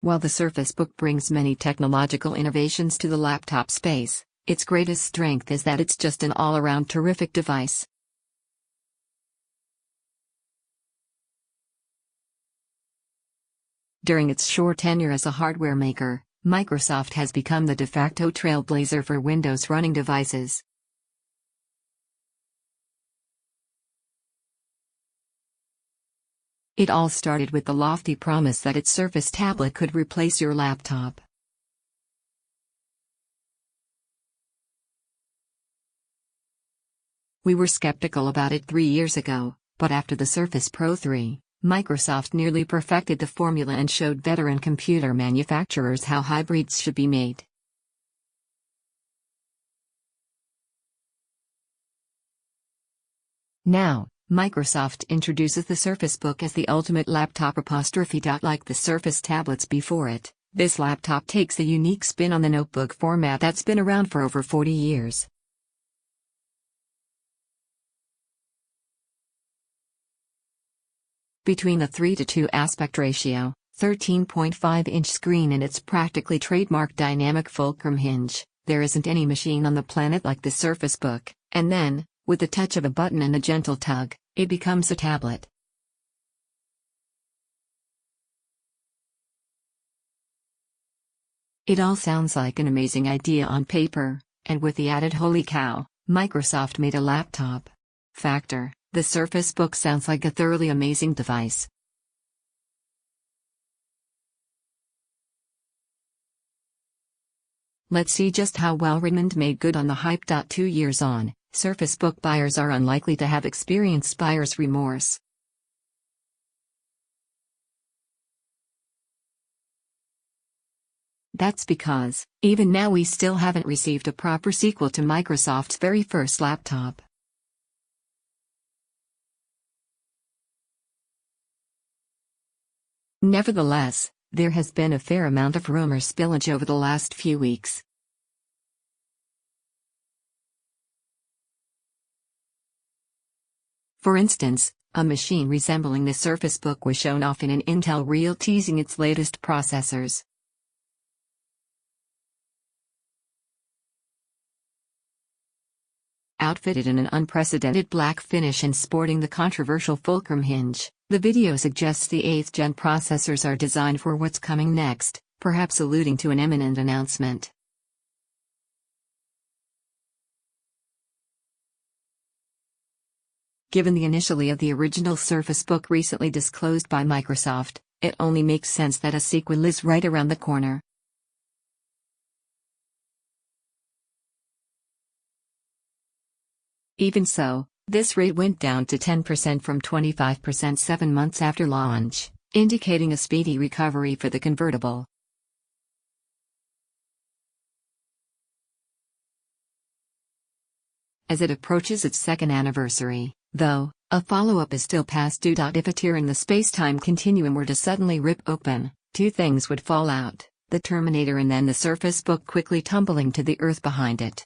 While the Surface Book brings many technological innovations to the laptop space, its greatest strength is that it's just an all-around terrific device. During its short tenure as a hardware maker, Microsoft has become the de facto trailblazer for Windows running devices. It all started with the lofty promise that its Surface tablet could replace your laptop. We were skeptical about it 3 years ago, but after the Surface Pro 3, Microsoft nearly perfected the formula and showed veteran computer manufacturers how hybrids should be made. Now, Microsoft introduces the Surface Book as the ultimate laptop '. Like the Surface tablets before it, this laptop takes a unique spin on the notebook format that's been around for over 40 years. Between the 3:2 aspect ratio, 13.5-inch screen and its practically trademarked dynamic fulcrum hinge, there isn't any machine on the planet like the Surface Book, and then, with the touch of a button and a gentle tug, it becomes a tablet. It all sounds like an amazing idea on paper, and with the added "holy cow, Microsoft made a laptop" factor, the Surface Book sounds like a thoroughly amazing device. Let's see just how well Redmond made good on the hype. 2 years on, Surface Book buyers are unlikely to have experienced buyer's remorse. That's because, even now, we still haven't received a proper sequel to Microsoft's very first laptop. Nevertheless, there has been a fair amount of rumor spillage over the last few weeks. For instance, a machine resembling the Surface Book was shown off in an Intel reel teasing its latest processors. Outfitted in an unprecedented black finish and sporting the controversial fulcrum hinge, the video suggests the 8th gen processors are designed for what's coming next, perhaps alluding to an imminent announcement. Given the initially of the original Surface Book recently disclosed by Microsoft, it only makes sense that a sequel is right around the corner. Even so, this rate went down to 10% from 25% 7 months after launch, indicating a speedy recovery for the convertible. As it approaches its second anniversary, though, a follow-up is still past due.If a tear in the space-time continuum were to suddenly rip open, two things would fall out: the Terminator and then the Surface Book quickly tumbling to the earth behind it.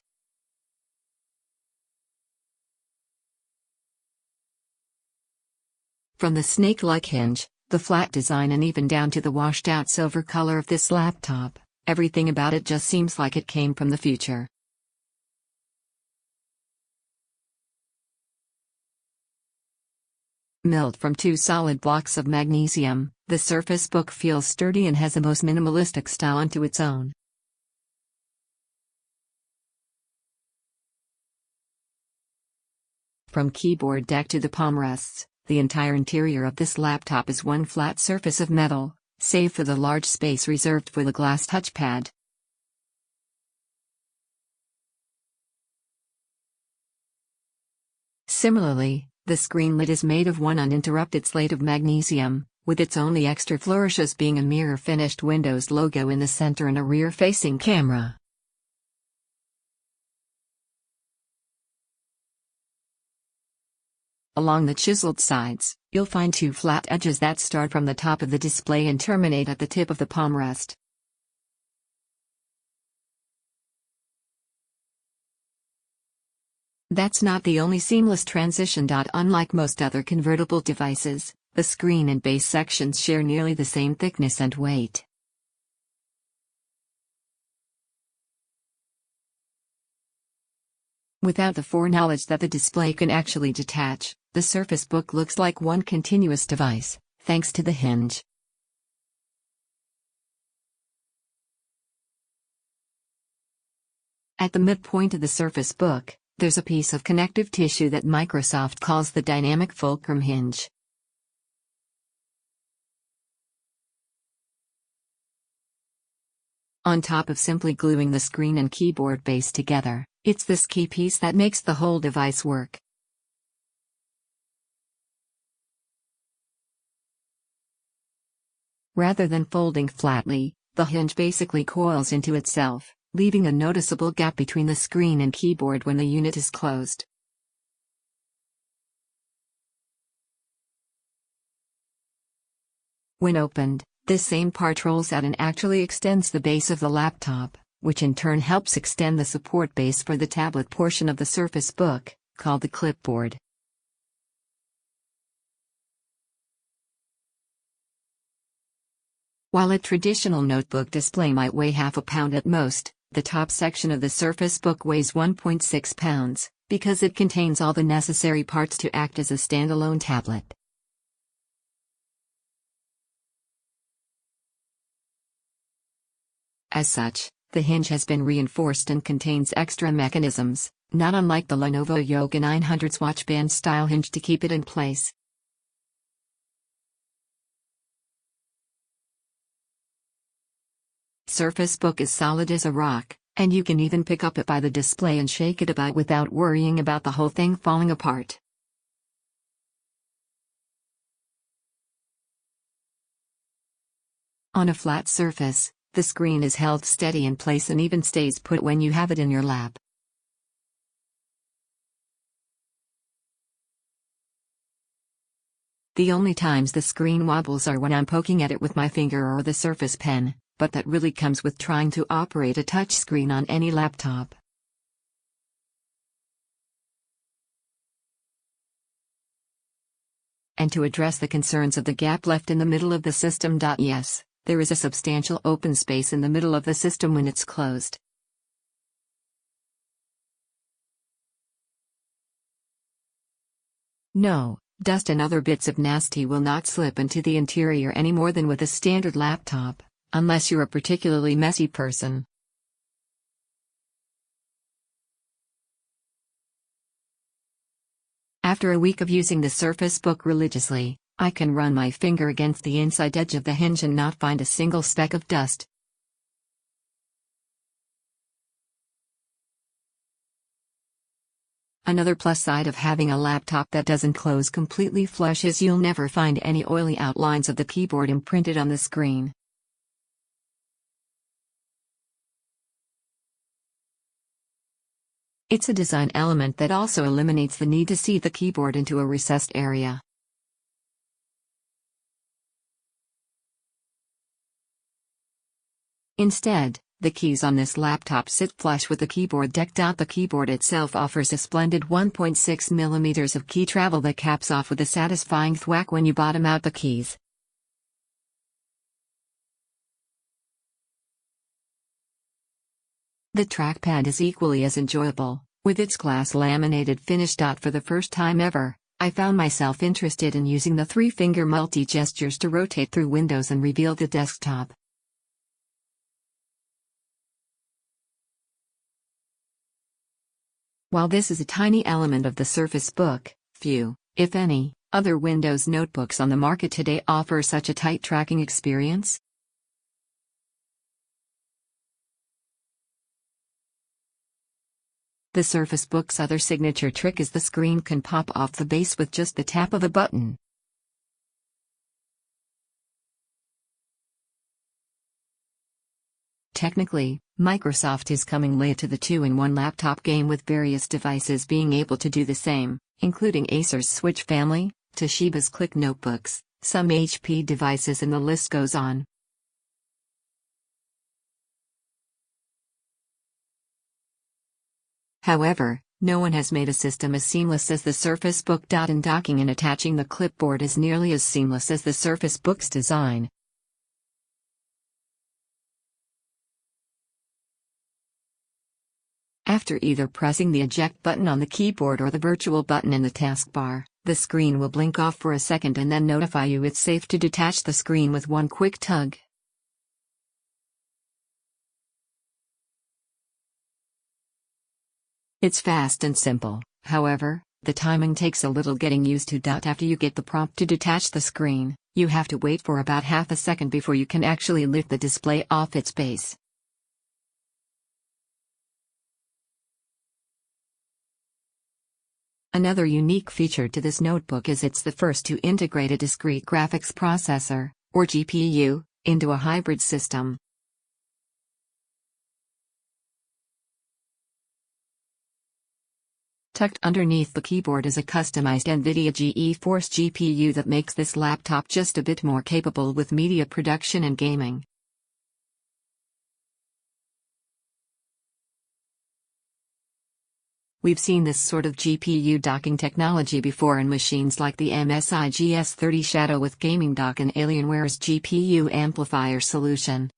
From the snake-like hinge, the flat design and even down to the washed-out silver color of this laptop, everything about it just seems like it came from the future. Milled from 2 solid blocks of magnesium, the Surface Book feels sturdy and has a most minimalistic style unto its own. From keyboard deck to the palm rests, the entire interior of this laptop is one flat surface of metal, save for the large space reserved for the glass touchpad. Similarly, the screen lid is made of one uninterrupted slate of magnesium, with its only extra flourishes being a mirror-finished Windows logo in the center and a rear-facing camera. Along the chiseled sides, you'll find 2 flat edges that start from the top of the display and terminate at the tip of the palm rest. That's not the only seamless transition. Unlike most other convertible devices, the screen and base sections share nearly the same thickness and weight. Without the foreknowledge that the display can actually detach, the Surface Book looks like one continuous device, thanks to the hinge. At the midpoint of the Surface Book, there's a piece of connective tissue that Microsoft calls the dynamic fulcrum hinge. On top of simply gluing the screen and keyboard base together, it's this key piece that makes the whole device work. Rather than folding flatly, the hinge basically coils into itself, leaving a noticeable gap between the screen and keyboard when the unit is closed. When opened, this same part rolls out and actually extends the base of the laptop, which in turn helps extend the support base for the tablet portion of the Surface Book, called the clipboard. While a traditional notebook display might weigh half a pound at most, the top section of the Surface Book weighs 1.6 pounds, because it contains all the necessary parts to act as a standalone tablet. As such, the hinge has been reinforced and contains extra mechanisms, not unlike the Lenovo Yoga 900's watchband-style hinge to keep it in place. Surface Book is solid as a rock, and you can even pick up it by the display and shake it about without worrying about the whole thing falling apart. On a flat surface, the screen is held steady in place and even stays put when you have it in your lap. The only times the screen wobbles are when I'm poking at it with my finger or the Surface Pen, but that really comes with trying to operate a touchscreen on any laptop. And to address the concerns of the gap left in the middle of the system.Yes, there is a substantial open space in the middle of the system when it's closed. No, dust and other bits of nasty will not slip into the interior any more than with a standard laptop, unless you're a particularly messy person. After a week of using the Surface Book religiously, I can run my finger against the inside edge of the hinge and not find a single speck of dust. Another plus side of having a laptop that doesn't close completely flush is you'll never find any oily outlines of the keyboard imprinted on the screen. It's a design element that also eliminates the need to seat the keyboard into a recessed area. Instead, the keys on this laptop sit flush with the keyboard decked out. The keyboard itself offers a splendid 1.6 mm of key travel that caps off with a satisfying thwack when you bottom out the keys. The trackpad is equally as enjoyable, with its glass laminated finish. For the first time ever, I found myself interested in using the 3-finger multi-gestures to rotate through windows and reveal the desktop. While this is a tiny element of the Surface Book, few, if any, other Windows notebooks on the market today offer such a tight tracking experience. The Surface Book's other signature trick is the screen can pop off the base with just the tap of a button. Technically, Microsoft is coming late to the 2-in-1 laptop game, with various devices being able to do the same, including Acer's Switch family, Toshiba's Click notebooks, some HP devices, and the list goes on. However, no one has made a system as seamless as the Surface Book. And docking and attaching the clipboard is nearly as seamless as the Surface Book's design. After either pressing the eject button on the keyboard or the virtual button in the taskbar, the screen will blink off for a second and then notify you it's safe to detach the screen with one quick tug. It's fast and simple, however, the timing takes a little getting used to. After you get the prompt to detach the screen, you have to wait for about half a second before you can actually lift the display off its base. Another unique feature to this notebook is it's the first to integrate a discrete graphics processor, or GPU, into a hybrid system. Tucked underneath the keyboard is a customized NVIDIA GeForce GPU that makes this laptop just a bit more capable with media production and gaming. We've seen this sort of GPU docking technology before in machines like the MSI GS30 Shadow with gaming dock and Alienware's GPU amplifier solution.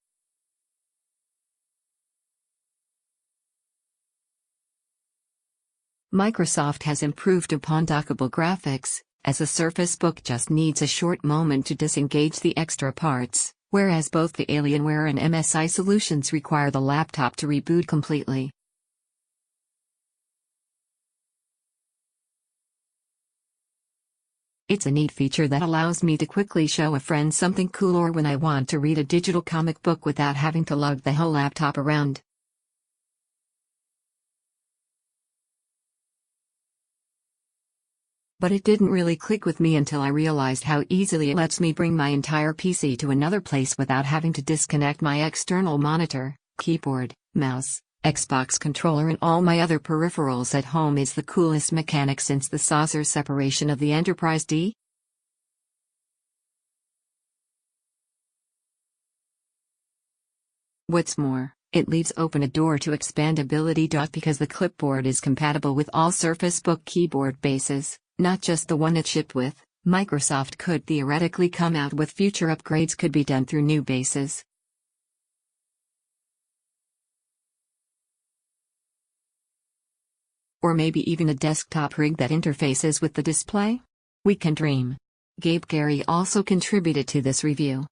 Microsoft has improved upon dockable graphics, as a Surface Book just needs a short moment to disengage the extra parts, whereas both the Alienware and MSI solutions require the laptop to reboot completely. It's a neat feature that allows me to quickly show a friend something cool or when I want to read a digital comic book without having to lug the whole laptop around. But it didn't really click with me until I realized how easily it lets me bring my entire PC to another place without having to disconnect my external monitor, keyboard, mouse, Xbox controller and all my other peripherals at home. Is the coolest mechanic since the saucer separation of the Enterprise D. What's more, it leaves open a door to expandability. Because the clipboard is compatible with all Surface Book keyboard bases, not just the one it shipped with, Microsoft could theoretically come out with future upgrades could be done through new bases. Or maybe even a desktop rig that interfaces with the display? We can dream. Gabe Gary also contributed to this review.